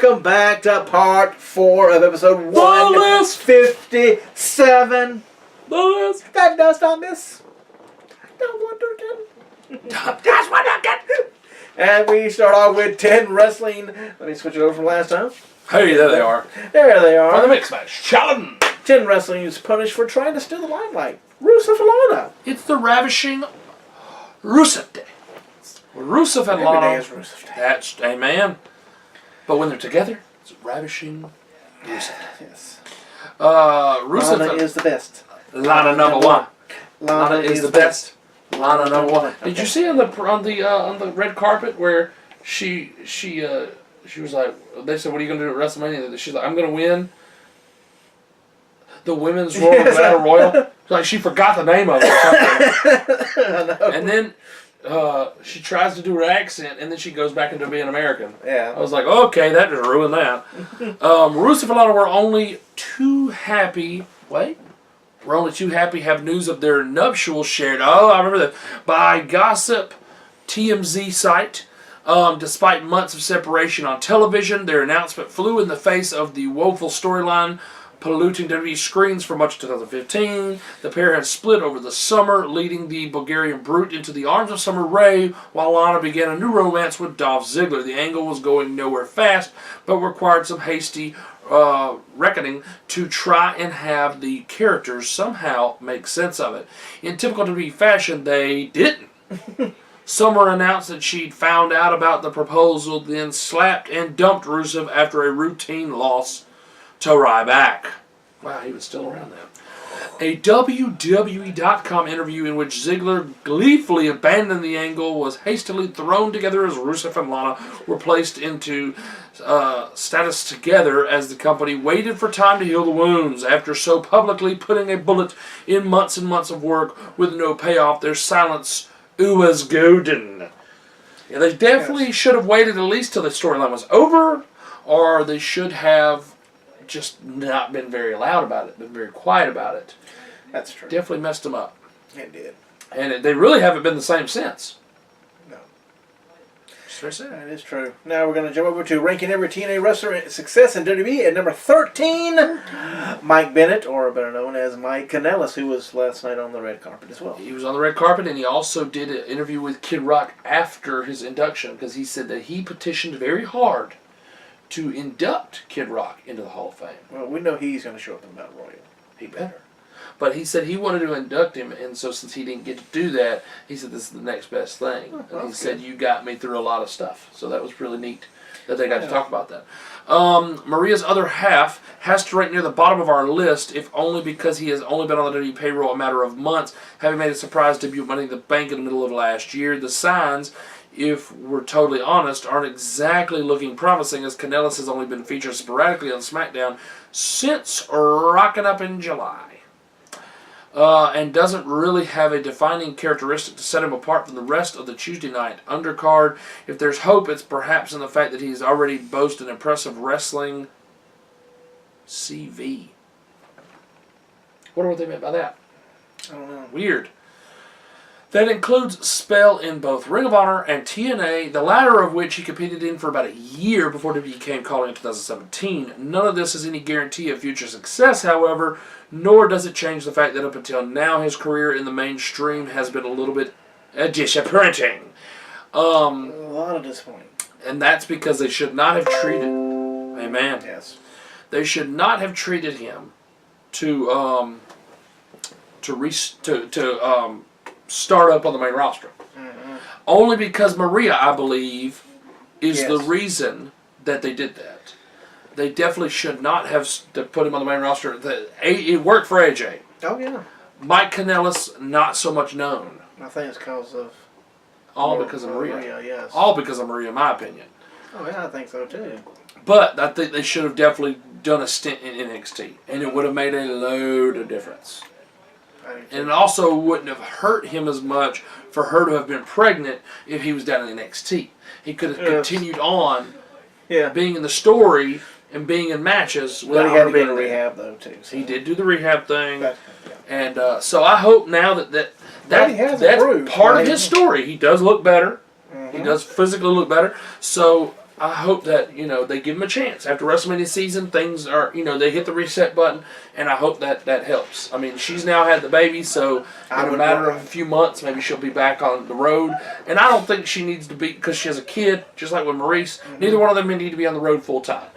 welcome back to part 4 of episode 157. The list. That does not miss. Don't wonder again. That's what I get. And we start off with 10 wrestling. Let me switch it over from last time. Hey, there they are. There they For the are. mixed match. Challenge. 10 wrestling is punished for trying to steal the limelight. Rusev and Lana. It's the ravishing Rusev Day. Rusev and Every Lana. day is Rusev Day. That's amen. But when they're together, it's ravishing Rusev Day. Yes. Rusev Lana is the best. Lana number one. Lana is the best. Lana number one. Did you see on the red carpet where she was like, they said, "What are you gonna do at WrestleMania?" She's like, "I'm gonna win the women's Royal Battle Royal." Like she forgot the name of it. I know. And then she tries to do her accent, and then she goes back into being American. Yeah. I was like, okay, that just ruined that. Rusev and Lana were only too happy. Wait. We're only too happy to have news of their nuptials shared. Oh, I remember that. By Gossip TMZ site. Despite months of separation on television, their announcement flew in the face of the woeful storyline polluting WWE screens for much of 2015. The pair had split over the summer, leading the Bulgarian Brute into the arms of Summer Rae, while Lana began a new romance with Dolph Ziggler. The angle was going nowhere fast, but required some hasty reckoning to try and have the characters somehow make sense of it. In typical WWE fashion, they didn't. Summer announced that she'd found out about the proposal, then slapped and dumped Rusev after a routine loss to Ryback. Wow, he was still around then. A WWE.com interview in which Ziggler gleefully abandoned the angle was hastily thrown together as Rusev and Lana were placed into status together as the company waited for time to heal the wounds. After so publicly putting a bullet in months and months of work with no payoff, their silence was golden. Yeah, they definitely should have waited at least till the storyline was over, or they should have just not been very loud about it, been very quiet about it. That's true. Definitely messed them up. It did. And they really haven't been the same since. No. It's very sad. That is true. Now we're going to jump over to ranking every TNA wrestler success in WWE at number 13. Mike Bennett, or better known as Mike Kanellis, who was last night on the red carpet as well. He was on the red carpet, and he also did an interview with Kid Rock after his induction, because he said that he petitioned very hard to induct Kid Rock into the Hall of Fame. Well, we know he's going to show up in Battle Royal. He better. But he said he wanted to induct him, and so since he didn't get to do that, he said this is the next best thing. And he said, you got me through a lot of stuff. So that was really neat that they got to talk about that. Maria's other half has to rank near the bottom of our list, if only because he has only been on the WWE payroll a matter of months, having made a surprise debut Money in the Bank in the middle of last year. The signs, if we're totally honest, aren't exactly looking promising, as Kanellis has only been featured sporadically on SmackDown since rocking up in July. And doesn't really have a defining characteristic to set him apart from the rest of the Tuesday night undercard. If there's hope, it's perhaps in the fact that he's already boasted an impressive wrestling CV. Wonder what they meant by that. I don't know. Weird. That includes spell in both Ring of Honor and TNA, the latter of which he competed in for about a year before he became calling in 2017. None of this is any guarantee of future success, however, nor does it change the fact that up until now his career in the mainstream has been a little bit disappointing. A lot of disappointing. And that's because they should not have treated... Amen. Yes. They should not have treated him to start up on the main roster. Mm-hmm. Only because Maria, I believe, is the reason that they did that. They definitely should not have put him on the main roster. It worked for AJ. Oh, yeah. Mike Kanellis, not so much known. I think it's because of... Because of Maria. Yes. All because of Maria, in my opinion. Oh, yeah, I think so, too. But I think they should have definitely done a stint in NXT. And it would have made a load of difference. And it also wouldn't have hurt him as much for her to have been pregnant if he was down in NXT. He could have continued on being in the story and being in matches without but he had to be in rehab, though, too. So. He did do the rehab thing. And so I hope now that's part of his story. He does look better. Mm-hmm. He does physically look better. So I hope that, they give him a chance. After WrestleMania season, things are, they hit the reset button, and I hope that helps. I mean, she's now had the baby, so in a matter of a few months, maybe she'll be back on the road. And I don't think she needs to be, because she has a kid, just like with Maurice, neither one of them need to be on the road full time.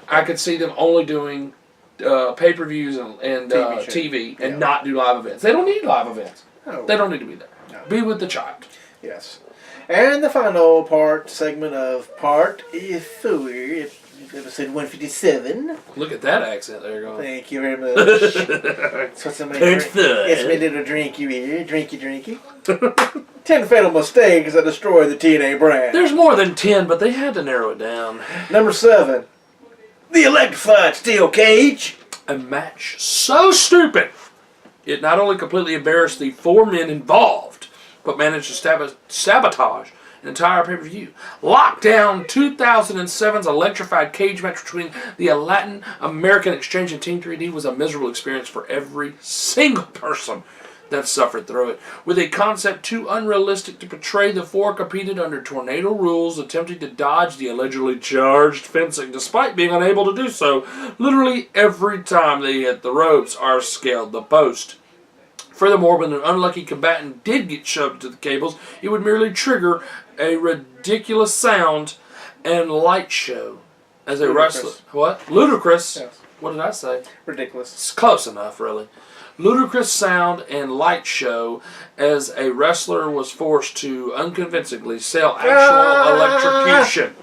I could see them only doing pay-per-views and TV and not do live events. They don't need live events. No. They don't need to be there. No. Be with the child. Yes. And the final segment of part 4, episode 157. Look at that accent there going. Thank you very much. It's my little drinky here. Drinky. 10 fatal mistakes that destroy the TNA brand. There's more than 10, but they had to narrow it down. Number 7. The Electrified Steel Cage. A match so stupid, it not only completely embarrassed the 4 men involved, but managed to sabotage an entire pay-per-view. Lockdown 2007's electrified cage match between the Latin American Exchange and Team 3D was a miserable experience for every single person that suffered through it. With a concept too unrealistic to portray, the 4 competed under tornado rules, attempting to dodge the allegedly charged fencing, despite being unable to do so literally every time they hit the ropes or scaled the post. Furthermore, when an unlucky combatant did get shoved to the cables, it would merely trigger a ridiculous sound and light show as a wrestler. What? Ludicrous. Yes. What did I say? Ridiculous. It's close enough, really. Ludicrous sound and light show as a wrestler was forced to unconvincingly sell actual electrocution.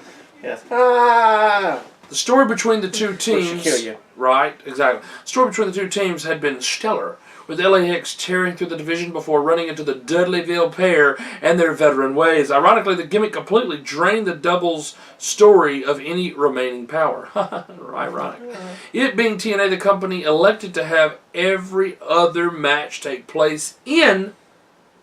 Yes. The story between the two teams... Which should kill you. Right, exactly. The story between the two teams had been stellar, with LAX tearing through the division before running into the Dudleyville pair and their veteran ways. Ironically, the gimmick completely drained the doubles story of any remaining power. Ironic. It being TNA, the company elected to have every other match take place in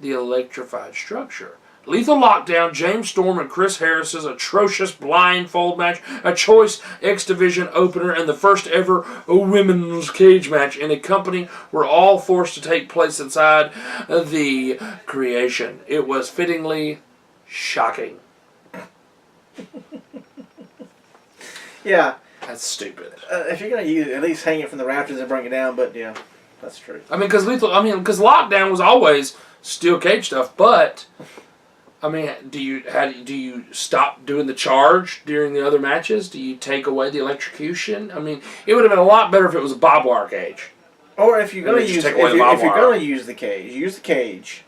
the electrified structure. Lethal Lockdown, James Storm and Chris Harris's atrocious blindfold match, a choice X Division opener, and the first ever women's cage match in a company were all forced to take place inside the creation. It was fittingly shocking. Yeah. That's stupid. If you're going to use it, at least hang it from the rafters and bring it down, but yeah, that's true. Because Lockdown was always steel cage stuff, but... do you stop doing the charge during the other matches? Do you take away the electrocution? It would have been a lot better if it was a barbed wire cage. Or if you're going to use use the cage, use the cage.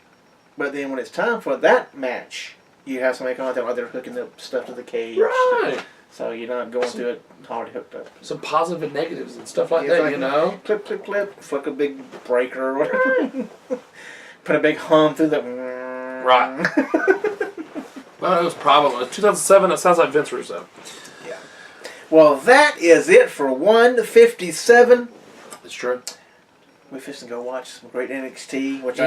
But then when it's time for that match, you have somebody come out there while they're hooking the stuff to the cage. Right. So you're not going through it already hooked up. Some positive and negatives and stuff like that, Clip, clip, clip. Flick a big breaker or whatever. Put a big hum through the... Right. Well, it was 2007. It sounds like Vince Rusev. Yeah. Well, that is it for 157. It's true. We're just going to go watch some great NXT, which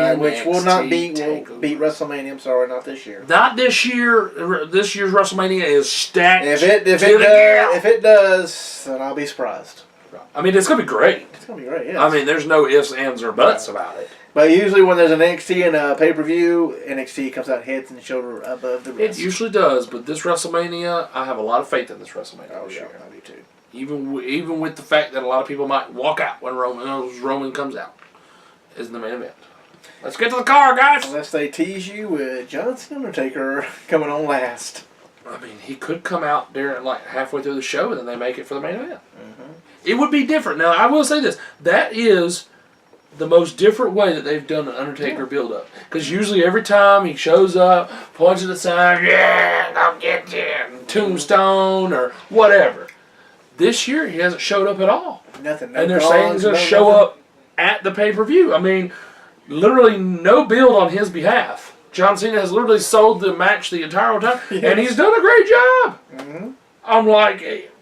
will not beat WrestleMania. I'm sorry, not this year. Not this year. This year's WrestleMania is stacked. If it does, then I'll be surprised. It's going to be great. It's going to be great, yes. There's no ifs, ands, or buts about it. But usually when there's an NXT and a pay-per-view, NXT comes out heads and shoulders above the rest. It usually does, but this WrestleMania, I have a lot of faith in this WrestleMania. Oh, sure, I do too. Even with the fact that a lot of people might walk out when Roman comes out is the main event. Let's get to the car, guys! Unless they tease you with John Cena Undertaker coming on last. He could come out during halfway through the show and then they make it for the main event. Mm-hmm. It would be different. Now, I will say this. That is the most different way that they've done an Undertaker build-up. Because usually every time he shows up, points at the sign, I'll get you, Tombstone, or whatever. This year, he hasn't showed up at all. Nothing. And they're saying he's going to show up at the pay-per-view. Literally no build on his behalf. John Cena has literally sold the match the entire time, and he's done a great job. Mm-hmm.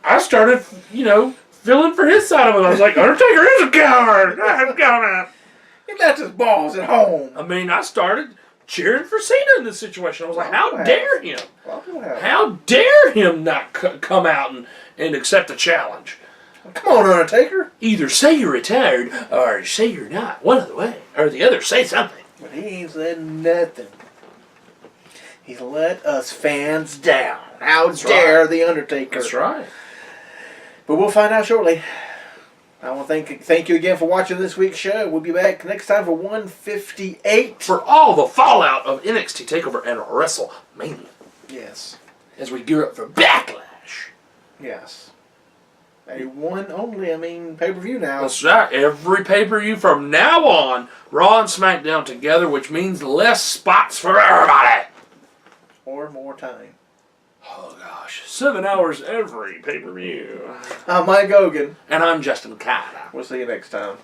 I started, feeling for his side of it. I was like, Undertaker is a coward. I'm gonna. He left his balls at home. I started cheering for Cena in this situation. I was like, how dare him? How dare him not come out and accept the challenge? Come on, Undertaker. Either say you're retired or say you're not. One of the way. Or the other, say something. But he ain't said nothing. He's let us fans down. How dare the Undertaker? That's right. But we'll find out shortly. I want to thank you again for watching this week's show. We'll be back next time for 158. For all the fallout of NXT TakeOver and WrestleMania. Yes. As we gear up for Backlash. Yes. A one only, pay-per-view now. That's right. Every pay-per-view from now on, Raw and SmackDown together, which means less spots for everybody. Or more time. Oh, gosh. 7 hours every pay-per-view. I'm Mike Hogan. And I'm Justin Carter. We'll see you next time.